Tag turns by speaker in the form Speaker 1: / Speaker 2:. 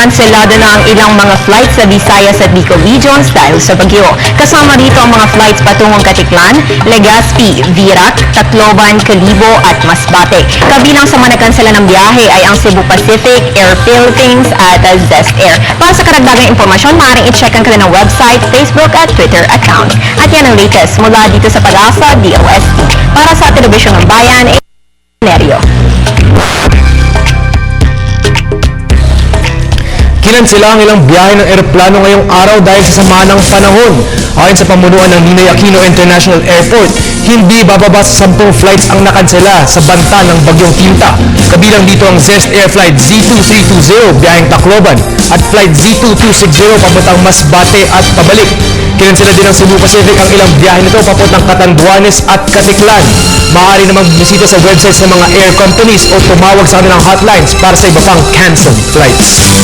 Speaker 1: kanselado na ang ilang mga flights sa Visayas at Bicol regions dahil sa bagyo. Kasama rito ang mga flights patungong Katiklan, Legazpi, Virac, Tacloban, Calibo at Masbate. Kabilang sa mga nakansela ng biyahe ay ang Cebu Pacific, Air Philippines at Zest Air. Para sa karagdagang impormasyon, maaaring i-check ang kanilang website, Facebook at Twitter account. At yan ang latest mula dito sa Pag-asa, DOST. Para sa Telebisyon ng Bayan, Neryo.
Speaker 2: Kinansela ang ilang biyahe ng eroplano ngayong araw dahil sa sama ng panahon. Ayon sa pamunuan ng Ninoy Aquino International Airport, hindi bababa sa 10 flights ang nakansela sa banta ng Bagyong Tinta. Kabilang dito ang Zest Air Flight Z2320 biyaheng Tacloban at Flight Z2260 papuntang Masbate at pabalik. Kinansela din ng Cebu Pacific ang ilang biyahe nito papuntang Catanduanes at Katiklan. Maaari namang bisita sa websites ng mga air companies o tumawag sa kanilang hotlines para sa iba pang canceled flights.